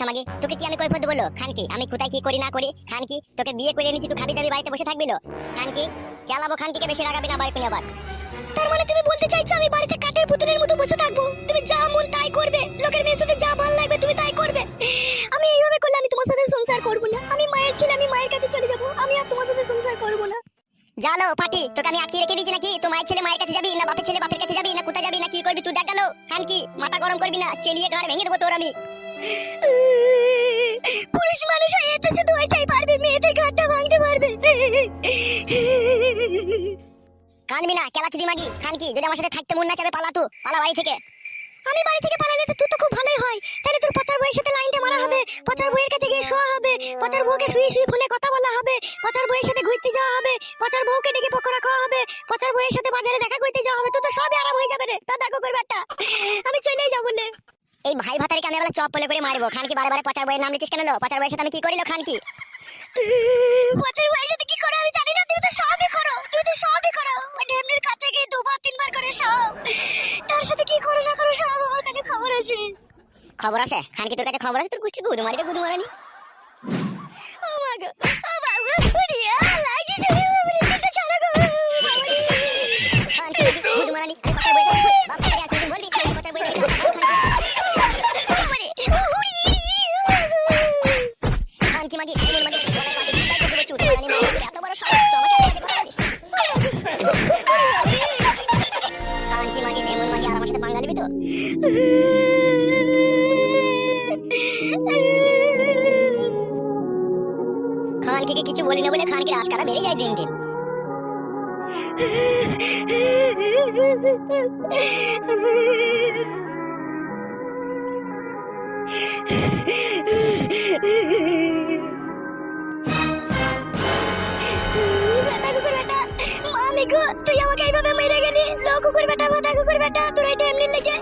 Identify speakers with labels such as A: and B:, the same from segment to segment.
A: মাগি, তোকে কি আমি কৈফিয়ত দেব বলো? খান কি আমি কোথায় কি করি না করি? খান কি তোকে বিয়ে করে এনেছি, তুই খাবি দাবি বাড়িতে বসে থাকবি লো? খান কি কেলাবো? খান কি কে বেশি রাগাবি না বাড়িতে আবার।
B: তার মানে তুমি বলতে চাইছো আমি বাড়িতে কাঠের পুতুলের মতো বসে থাকবো? তুমি যা মন তাই করবে, লোকের মেয়ের সাথে যা ভালো লাগবে তুমি তাই করবে? আমি এইভাবে করলে আমি তোমার সাথে সংসার করব না। আমি মায়ের ছেলে, আমি মায়ের কাছে চলে যাব। আমি আর তোমার সাথে সংসার করব না।
A: জানো পাটি, তোকে আমি আটকে রেখে দিয়েছি নাকি? তো মায়ের ছেলে মায়ের কাছে যাবি না বাপের ছেলে বাপের কাছে যাবি না কোথায় যাবি না কি করবি তুই দেখ গেল? খান কি মাথা গরম করবি না, চেলিয়ে ঘাড় ভেঙে দেবো তোর আমি।
B: পুরুষ মানুষ হয়ে তো শুধু ওইটাই পারবে, মেয়েদের ঘাটটা ভাঙতে পারবে।
A: কানবি না কেলা চুদি মাগি। খান কি যদি আমার সাথে থাকতে মন না চাবে পালা, তুই পালা বাড়ি থেকে।
B: আমি বাড়ি থেকে পালালে তো তুই তো খুব ভালোই হয়। তাহলে তোর পচার বউয়ের সাথে লাইনটা মারা হবে, পচার বউয়ের কাছে গিয়ে শোয়া হবে, পচার বউকে শুয়ে শুয়ে ফোনে কথা বলা হবে, পচার বউয়ের সাথে ঘুরতে যাওয়া হবে, পচার বউকে ডেকে পকোড়া খাওয়া হবে, পচার বউয়ের সাথে বাজারে দেখা করতে যাওয়া হবে। তো তো সবই আরাম হয়ে যাবে রে। তা দেখো করবে একটা, আমি চলেই যাবো বলে।
A: এই ভাই ভাতারিকে আমি বলে চপ বলে করে মারবো। খান কি বারে বারে পচার বইয়ের নাম নিচ্ছিস কেন লো? পচার বইয়ের সাথে আমি কি করিল? খান কি
B: পচার বউয়ের সাথে কি করো আমি জানি না, তুমি তো সবই করো, তুমি তো সবই করো। ওই ঢেমনির কাছে গিয়ে দুবার তিনবার করে সব, তার সাথে কি করো না করো সব আমার কাছে খবর আছে।
A: খবর আছে? খান কি তোর কাছে খবর আছে? তোর কুষ্টি গুদু মারিতে গুদু মারানি।
B: ও মা গো, ও বাবা কুড়িয়া লাগি ধরে বাবারে ছোট ছাড়া গো বাবারে।
A: খান কি গুদু মারানি? আমি পচার বইতে বাপ ভাতারি আর তুই বলবি খান কি পচার বইতে
B: বাবারে উড়ি
A: খান কি মাগি এমন মাগি নাকি গলায় পাতি সিপাই করে দেবো চুদ মারানি মাগি। তোর এত বড় সাহস তো আমাকে আজে কথা বলিস? খান কি মাগি এমন মাগি আর আমার সাথে পাঙ্গা নিবি তো? খান কি কিছু বলি না বলে খান কি রাজকারা বেড়ে যায় দিন দিন।
B: বেটা কুকুর বেটা, মামি গো তুই আমাকে এইভাবে মেরে গেলি। লো কুকুর বেটা, মাথা কুকুর বেটা, তোর এটা এমনি লেগে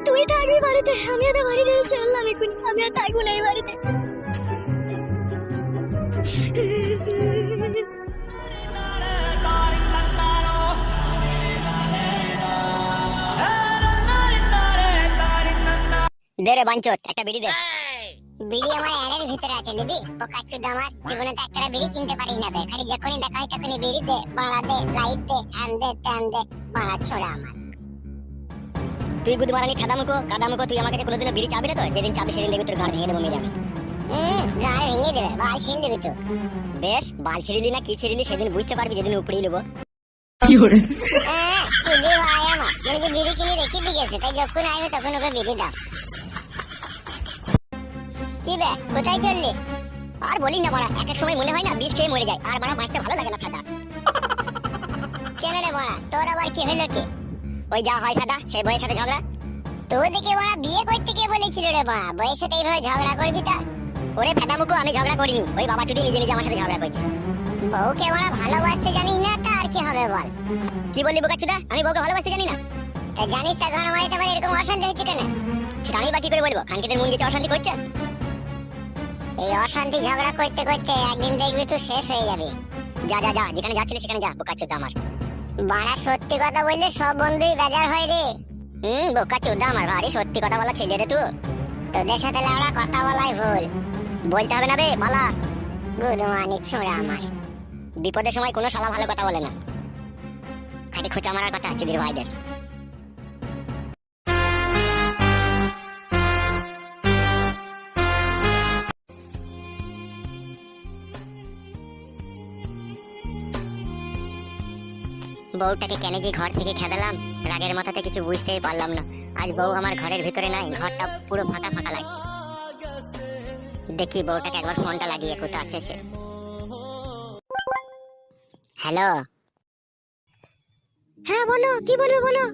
B: তুই থাকবি বাড়িতে, আমি আর বাড়িতে চললাম এক্ষুনি। আমি আর থাকবো না এই বাড়িতে।
A: দে রে বাঞ্চত একটা বিড়ি দে।
C: বিড়ি আমার এর ভিতরে আছে নিবি? বোকাচুদ আমার জীবনে তো একটা বিড়ি কিনতে পারি না বে। খালি যখনই দেখা হয় তখনই বিড়ি দে, বাড়া দে, লাইট দে, হ্যান দে, ত্যান দে, বাড়া ছোড়া আমার।
A: তুই গুদু মারানি খাদামুকো কাদামুকো, তুই আমার কাছে কোনোদিনও বিড়ি চাবি না তো? যেদিন চাবি সেদিন দেখবি তোর গাড় ভেঙে দেবো মেরে আমি।
C: গাড় ভেঙে দেবে, বাল ছিঁড়ে দেবে তো।
A: বেশ, বাল ছিঁড়িলি না কি ছিঁড়িলি সেদিন বুঝতে পারবি যেদিন উপড়েই নেবো।
C: চুদি ভাই আমার মানে যে বিড়ি কিনে রেখে দিয়ে গেছে, তাই যখন আসবে তখন ওকে বিড়ি দাও। কি বে কোথায় চললি?
A: আর বলিস না বড়া, এক এক সময় মনে হয় না বিষ খেয়ে মরে যায়, আর বড়া বাঁচতে ভালো লাগে না ফাদা।
C: কেন রে বড়া, তোর আবার কি হলো কি?
A: ওই যা হয় ফাদা, সেই বইয়ের সাথে ঝগড়া।
C: তোর দিকে বড়া বিয়ে করতে কে বলেছিল রে বড়া? বইয়ের সাথে এইভাবে ঝগড়া করবি তা?
A: ওরে ফাদামুকো আমি ঝগড়া করিনি, ওই বাবা চুদি নিজে নিজে আমার সাথে ঝগড়া করছে।
C: বউকে বড়া ভালোবাসতে জানিস না তা আর কি হবে বল?
A: কি বললি বোকাচুদা? আমি বউকে ভালোবাসতে জানি না?
C: তা জানিস তা ঘর মারিতে পারে এরকম অশান্তি হচ্ছে কেন?
A: সেটা আমি বা কি করে বলবো? খানকিদের মন গেছে অশান্তি করছে।
C: এই অশান্তি ঝগড়া করতে করতে একদিন দেখবি তুই শেষ হয়ে যাবি।
A: যা যা যা, যেখানে যাচ্ছিলি সেখানে যা বোকাচুদা আমার।
C: বাড়া সত্যি কথা বললে সব বন্ধুই বেজার হয় রে।
A: বোকাচুদা আমার ভারী সত্যি কথা বলা ছেলে রে তুই।
C: তোদের সাথে লাউড়া কথা বলাই ভুল।
A: বলতে হবে না বে পালা।
C: গুদমানি ছোড়া আমার।
A: বিপদের সময় কোনো শালা ভালো কথা বলে না, খালি খোঁচা মারার কথা চুদির ভাইদের। বউটাকে কেন যে ঘর থেকে খেদালাম, রাগের মাথাতে কিছু বুঝতেই পারলাম না। আজ বউ আমার ঘরের ভিতরে নাই, ঘরটা পুরো ফাঁকা ফাঁকা লাগছে। দেখি বউটাকে একবার ফোনটা লাগিয়ে কোথায় আছে সে। হ্যালো।
B: হ্যাঁ বলো, কি বলবে বলো।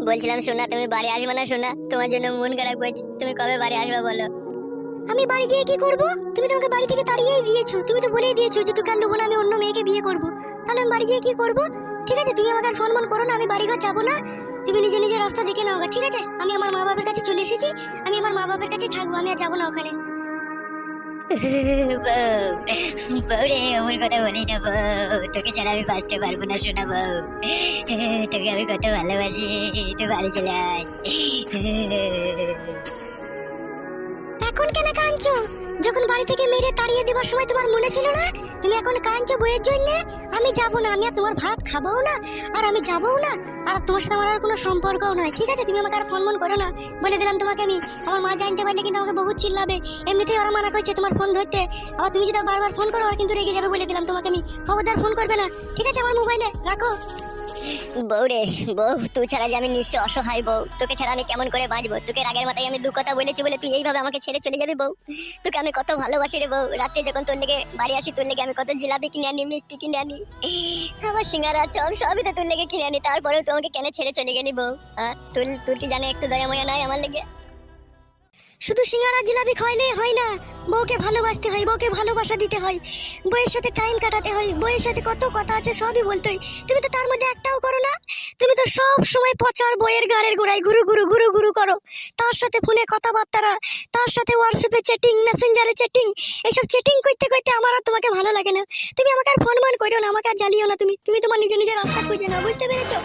A: বলছিলাম শোনা, তুমি বাড়ি আসবে না শোনা? তোমার জন্য মন খারাপ করছে, তুমি কবে বাড়ি আসবে বলো?
B: আমি বাড়ি গিয়ে কি করব? তুমি তো আমাকে বাড়ি থেকে তাড়িয়েই দিয়েছো। তুমি তো বলেই দিয়েছো যে তোকে আর লোবো না, আমি অন্য মেয়েকে বিয়ে করব। তাহলে আমি বাড়ি গিয়ে কি করব? ঠিক আছে তুমি আমাকে আর ফোন করো না, আমি বাড়ি ঘর যাবো না। তুমি নিজে নিজে রাস্তা দেখে নাও, ঠিক আছে? আমি আমার মা বাবার কাছে চলে এসেছি, আমি আমার মা বাবার কাছে থাকবো, আমি আর যাবো না ওখানে।
A: বউরে অমন কথা বলি না বউ, তোকে ছাড়া আমি বাঁচতে পারবো না শোনা বউ। তোকে আমি কত ভালোবাসি, তুই বাড়ি চলে আয়।
B: এখন কেন কাঁদছো? যখন বাড়ি থেকে মেরে তাড়িয়ে দেওয়ার সময় তোমার মনে ছিল না? তুমি এখন কাঁদছো বইয়ের জন্য? আমি যাব না, আমি আর তোমার ভাত খাবও না, আর আমি যাবও না, আর তোমার সাথে আমার আর কোনো সম্পর্কও নয়, ঠিক আছে? তুমি আমাকে আর ফোন করো না, বলে দিলাম তোমাকে আমি। আমার মা জানতে পারলে কিন্তু আমাকে বহুত চিল্লাবে। এমনিতেই ওরা মানা করছে তোমার ফোন ধরতে, আবার তুমি যদি বারবার ফোন করো আর কিন্তু রেগে যাবে, বলে দিলাম তোমাকে আমি। খবরদার ফোন করবে না, ঠিক আছে? আমার মোবাইলে রাখো।
A: বউ রে বউ, তুই ছাড়া যে আমি নিঃস্ব অসহায় বউ, তোকে ছাড়া আমি কেমন করে বাঁচবো? তোকে রাগের মাথায় আমি দু কথা বলেছি বলে তুই এইভাবে আমাকে ছেড়ে চলে যাবি বউ? তোকে আমি কত ভালোবাসি রে বউ। রাতে যখন তোর লেগে বাড়ি আসি, তোর লেগে আমি কত জিলাপি কিনে আনি, মিষ্টি কিনে আনি, আমার সিঙ্গারা চপ সবই তো তোর লেগে কিনে আনি। তারপরেও তুই আমাকে কেন ছেড়ে চলে গেলি বউ? হ্যাঁ, তোর কি জানে একটু দয়া ময়া নাই আমার লেগে?
B: শুধু সিঙ্গারা জিলাপি খাইলেই হয় না, বউকে ভালোবাসতে হয়, বউকে ভালোবাসা দিতে হয়, বউয়ের সাথে টাইম কাটাতে হয়, বউয়ের সাথে কত কথা আছে সবই বলতে হয়। তুমি তো তার মধ্যে একটাও করো না। তুমি তো সব সময় পচার বইয়ের গাড়ের গোড়ায় ঘুরু ঘুরু ঘুরু ঘুরু করো। তার সাথে ফোনে কথাবার্তা, তার সাথে হোয়াটসঅ্যাপে চ্যাটিং, মেসেঞ্জারে চ্যাটিং, এইসব চ্যাটিং করতে করতে আমার আর তোমাকে ভালো লাগে না। তুমি আমাকে আর ফোন করো না, আমাকে আর জ্বালিও না। তুমি তোমার নিজের নিজের রাস্তা খুঁজে না, বুঝতে পেরেছো?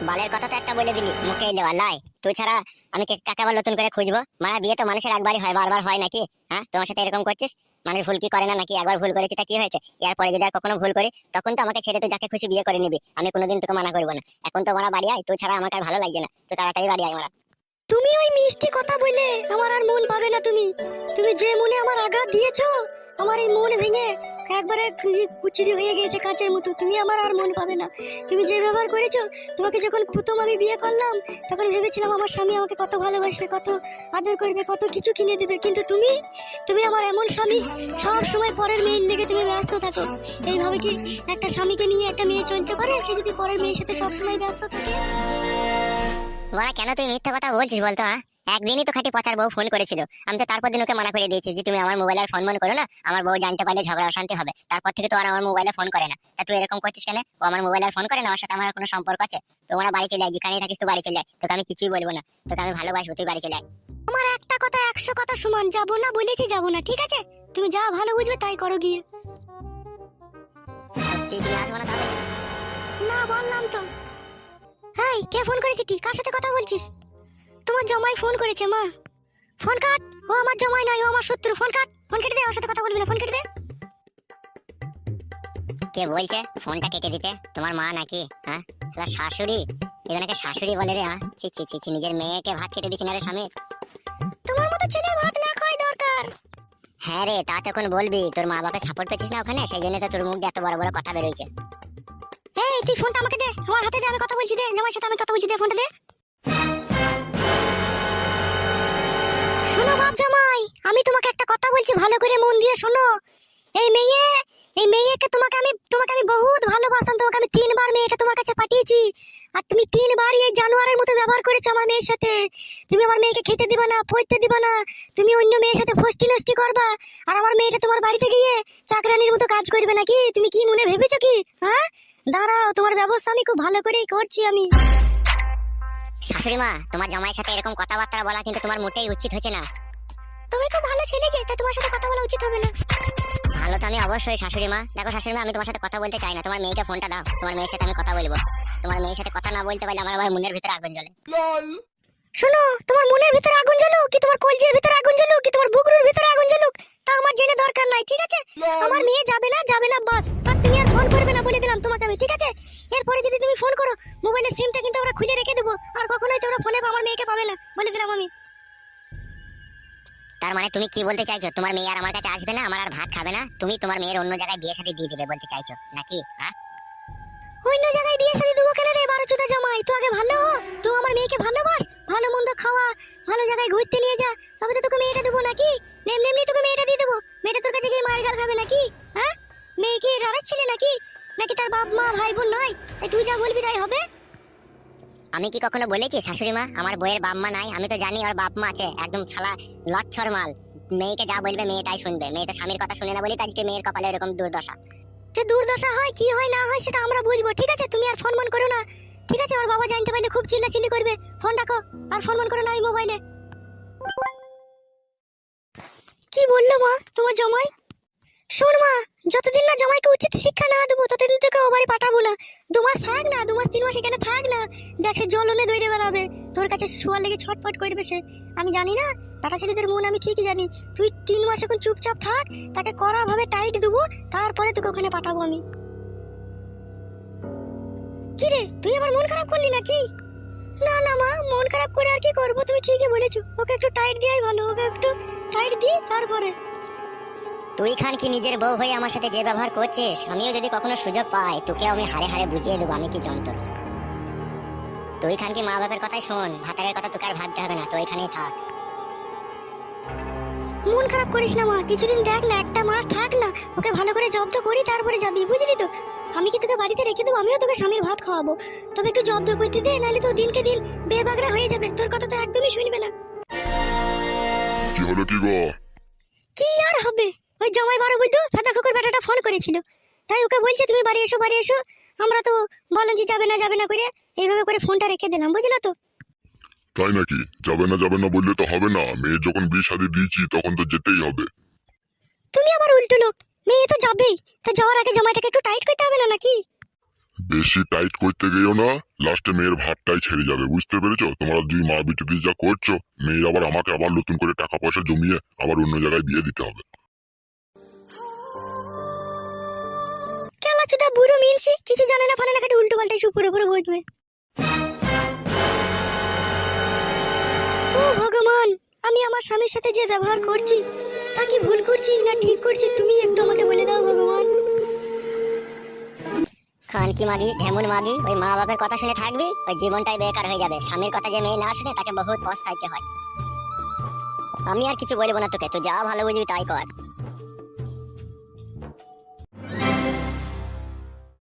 A: বালের কথা তো একটা বলে দিলি, মুখে এলো আল্লাহ। তুই ছাড়া আমি কাকে আবার নতুন করে খুঁজবো? মানে বিয়ে তো মানুষের একবারই হয়, বারবার হয় নাকি? হ্যাঁ, তোমার সাথে এরকম করছিস? মানুষ ভুল কি করে না নাকি? একবার ভুল করেছি তা কি হয়েছে? এরপরে যদি আর কখনো ভুল করি, তখন তো আমাকে ছেড়ে তুই যাকে খুশি বিয়ে করে নিবি, আমি কোনোদিন তোকে মানা করবো না। এখন তো মারা বাড়ি আয়, তুই ছাড়া আমাকে আর ভালো লাগছে না, তুই তাড়াতাড়ি বাড়ি আয় মারা।
B: তুমি ওই মিষ্টি কথা বলে আমার আর মন পাবে না। তুমি যে মনে আমার আঘাত দিয়েছো, আমার এই মন ভেঙে একবারে কুচুরি হয়ে গেছে কাঁচের মতো। তুমি আমার আর মন পাবে না। তুমি যে ব্যবহার করেছো, তোমাকে যখন প্রথম আমি বিয়ে করলাম তখন ভেবেছিলাম আমার স্বামী আমাকে কত ভালোবাসবে, কত আদর করবে, কত কিছু কিনে দেবে। কিন্তু তুমি আমার এমন স্বামী, সব সময় পরের মেয়ের লেগে তুমি ব্যস্ত থাকো। এইভাবে কি একটা স্বামীকে নিয়ে একটা মেয়ে চলতে পারে? সে যদি পরের মেয়ের সাথে সব সময় ব্যস্ত থাকে।
A: বড়া, কেন তুই মিথ্যা কথা বলছিস বলতো? হ্যাঁ, একদিনই তো খাটি পচার বউ ফোন করেছিল। আমি তো তারপর দিন ওকে মানা করে দিয়েছি যে তুমি আমার মোবাইলে আর ফোন করো না, আমার বউ জানতে পারলে ঝগড়া অশান্তি হবে। তারপর থেকে তো আর আমার মোবাইলে ফোন করে না। তা তুই এরকম করছিস কেন? ও আমার মোবাইলে আর ফোন করে না, ওর সাথে আমার কোনো সম্পর্ক আছে? তোমরা বাড়ি চলে আয়, যেখানেই থাকিস তুই বাড়ি চলে আয়, তোকে আমি কিছুই বলবো না, তোকে আমি ভালোবাসবো, তুই বাড়ি চলে আয়।
B: আমার একটা কথা 100 কথা সমান, যাবো না বলেছি যাবো না, ঠিক আছে? তুমি যা ভালো বুঝবে তাই করো গিয়ে।
A: সত্যি তুমি আসবো না তাহলে?
B: না, বললাম তো। হেই, কে ফোন করেছে? কি, কার সাথে কথা বলছিস? তোমার জামাই ফোন করেছে। মা, ফোন কাট। ও আমার জামাই নয়, ও আমার শত্রু। ফোন কাট, ফোন কেটে দে, ওর সাথে কথা বলবি না, ফোন কেটে দে।
A: কে বলছে ফোনটা কেটে দিতে? তোমার মা নাকি? হ্যাঁ, শাশুড়ি? এখানে শাশুড়ি বলে রে? হ্যাঁ, ছি ছি ছি ছি, নিজের মেয়েকে ভাত খেতে দিচ্ছি না রে স্বামীর।
B: তোমার মতো ছেলে ভাত না খাওয়াই দরকার।
A: হ্যাঁ রে, তা তখন বলবি তোর মা বাপের সাপোর্ট পেয়েছিস না ওখানে, সেই জন্য তো তোর মুখ দিয়ে এত বড় বড় কথা বেরোইছে।
B: এই, তুই ফোনটা আমাকে দে, আমার হাতে দে, আমি কথা বলছি। দে, জামাইয়ের সাথে আমি কথা বলছি, দে ফোনটা দে। শোনো বাপ জামাই, আমি তোমাকে একটা কথা বলছি, ভালো করে মন দিয়ে শোনো। এই মেয়েকে তোমাকে আমি বহুত ভালোবাসতাম। তোমাকে আমি 3 বার মেয়েকে তোমার কাছে পাঠিয়েছি, আর তুমি 3 বারই এই জানোয়ারের মতো ব্যবহার করেছো আমার মেয়ের সাথে। তুমি আমার মেয়েকে খেতে দিবা না, পড়তে দিবা না, তুমি অন্য মেয়ের সাথে ফষ্টি নষ্টি করবা, আর আমার মেয়েটা তোমার বাড়িতে গিয়ে চাকরানির মতো কাজ করবে নাকি? তুমি কি মনে ভেবেছো কি? হ্যাঁ, দাঁড়াও, তোমার ব্যবস্থা আমি খুব ভালো করেই করছি আমি।
A: শাশুড়ি মা, তোমার জামাইয়ের সাথে এরকম কথাবার্তা বলা কিন্তু তোমার মোটেই উচিত হচ্ছে না।
B: তুমি খুব ভালো ছেলে, যে তাই তোমার সাথে কথা বলা উচিত হবে না।
A: ভালো তো আমি অবশ্যই শাশুড়ি মা। দেখো শাশুড়ি মা, আমি তোমার সাথে কথা বলতে চাই না, তোমার মেয়েকে ফোনটা দাও, তোমার মেয়ের সাথে আমি কথা বলবো। তোমার মেয়ের সাথে কথা না বলতে পারলে আমার আবার মনের ভিতরে আগুন জ্বলে।
B: শোনো, তোমার মনের ভিতরে আগুন জ্বলুক, কি তোমার কলজের ভিতরে আগুন জ্বলুক, কি তোমার বুকরুর ভিতরে আগুন জ্বলুক, তা আমার জেনে দরকার নাই, ঠিক আছে? আমার মেয়ে যাবে না বাস। আর তুমি আর ফোন করবে না বলে দিলাম তোমাকে আমি, ঠিক আছে? এরপরে যদি তুমি ফোন করো, মোবাইলের সিমটা কিন্তু আমরা খুলে রেখে দেবো, আর কখনোই তোমরা ফোনে আমার মেয়েকে পাবে না, বলে দিলাম আমি।
A: তার মানে তুমি কি বলতে চাইছো? তোমার মেয়ে আর আমার কাছে আসবে না, আমার আর ভাত খাবে না, তুমি তোমার মেয়ের অন্য জায়গায় বিয়ে শাদী দিয়ে দিবে বলতে চাইছো নাকি? হ্যাঁ,
B: অন্য জায়গায় বিয়ে শাদী দেবো কেন রে বারোচোদা জামাই? তুই আগে ভালো হ, তুই আমার মেয়েকে ভালোবাস, ভালো মন্দ খাওয়া, ভালো জায়গায় ঘুরতে নিয়ে যা, তবে তো তোকে মেয়েটা দেবো নাকি? এমনি তোকে মেয়েটা দিয়ে দেবো? মেয়েটা তোর কাছে গিয়ে মায়ের গাল খাবে নাকি? হ্যাঁ, মেয়ে কি রাড়ার ছেলে নাকি? নাকি তার বাপ মা ভাই বোন নাই? তাই তুই যা বলবি তাই হবে।
A: আমি কি কখনো বলেছি শাশুড়ি মা আমার বইয়ের বাপ মা নাই? আমি তো জানি ওর বাপ মা আছে, একদম শালা লচ্ছর মাল। মেয়েকে যা বলবে মেয়েটাই শুনবে, মেয়ে তো স্বামীর কথা শুনে না বলি আজকে মেয়ের কপালে এরকম দুর্দশা।
B: সে দুর্দশা হয় কি হয় না হয় সেটা আমরা বুঝবো, ঠিক আছে? তুমি আর ফোন করো না, ঠিক আছে? ওর বাবা জানতে পারলে খুব চিল্লাচিল্লি করবে। ফোন রাখো, আর ফোন করো না ওই মোবাইলে। কি বললো মা তোমার জামাই? শোন মা, যতদিন না জামাইকে উচিত শিক্ষা না দেবো ততদিন তোকে ও বাড়ি পাঠাবো না। 2 মাস থাক না, 2 মাস 3 মাস এখানে থাক না, দেখে জলনে দৌড়ে বেড়াবে, তোর কাছে শোয়ার লেগে ছটফট করবে সে। আমি জানি না, টাটা ছেলেদের মন আমি ঠিকই জানি। তুই 3 মাস এখন চুপচাপ থাক, তাকে কড়া ভাবে টাইট দেবো, তারপরে তোকে ওখানে পাঠাবো আমি। কি রে, তুই আবার মন খারাপ করলি নাকি? না না মা, মন খারাপ করে আর কি করবো, তুমি ঠিকই বলেছো। ওকে একটু টাইট দেওয়াই ভালো, ওকে একটু টাইট দিই তারপরে।
A: তুই খান কি নিজের বউ হয়ে আমার সাথে যে ব্যবহার করছিস, আমিও যদি কখনো সুযোগ পাই তোকে আমি হারে হারে বুঝিয়ে দেবো আমি কি যন্ত্র। তুই খান কি মা বাবার কথাই শোন, ভাতারের কথা তোকে আর ভাবতে হবে না, তো এখানেই থাক।
B: মন খারাপ করিস না মা, কিছুদিন দেখ না, 1 মাস থাক না, ওকে ভালো করে জব্দ করি তারপরে যাবি, বুঝলি তো? আমি কি তোকে বাড়িতে রেখে দেবো? আমিও তোকে স্বামীর ভাত খাওয়াবো, তবে একটু জব্দ করতে দে, নাহলে তো দিনকে দিন বেবাগড়া হয়ে যাবে, তোর কথা তো একদমই শুনবে না।
D: কি হলো কি গো?
B: কি আর হবে, ওই জামাই বারো বুঝতো ফাটা খোকর বেটাটা ফোন করেছিল, তাই ওকে বলছে তুমি বাড়ি এসো বাড়ি এসো। আমরা তো বললাম যে যাবে না করে এইভাবে করে ফোনটা রেখে দিলাম, বুঝলা তো?
D: তাই নাকি? যাবে না বললে তো হবে না, মেয়ে যখন বিয়ে শাদী দিয়েছি তখন তো যেতেই হবে।
B: তুমি আবার উল্টো লোক, মেয়ে তো যাবেই, তা যাওয়ার আগে জামাইটাকে একটু টাইট করতে হবে না নাকি?
D: বেশি টাইট করতে গেও না, লাস্টে মেয়ের ভাতটাই ছেড়ে যাবে, বুঝতে পেরেছো? তোমরা দুই মা বিটি দিয়ে যা করছো, মেয়ের আবার আমাকে আবার নতুন করে টাকা পয়সা জমিয়ে আবার অন্য জায়গায় বিয়ে দিতে হবে।
B: কেলা চুদা বুড়ো মিনসি, কিছু জানে না ফানে না, কাটে উল্টো পাল্টা এসে উপরে উপরে বসবে। ও ভগবান, আমি আমার স্বামীর সাথে যে ব্যবহার করছি তা কি ভুল করছি না ঠিক করছি, তুমি একটু আমাকে বলে দাও ভগবান।
A: খান কি মাগি, ঢেমুন মাগি, ওই মা বাবার কথা শুনে থাকবি, ওই জীবনটাই বেকার হয়ে যাবে। স্বামীর কথা যে মেয়ে না শুনে তাকে বহুত পস্তাইতে হয়। আমি আর কিছু বলবো না তোকে, তুই যা ভালো বুঝবি তাই কর।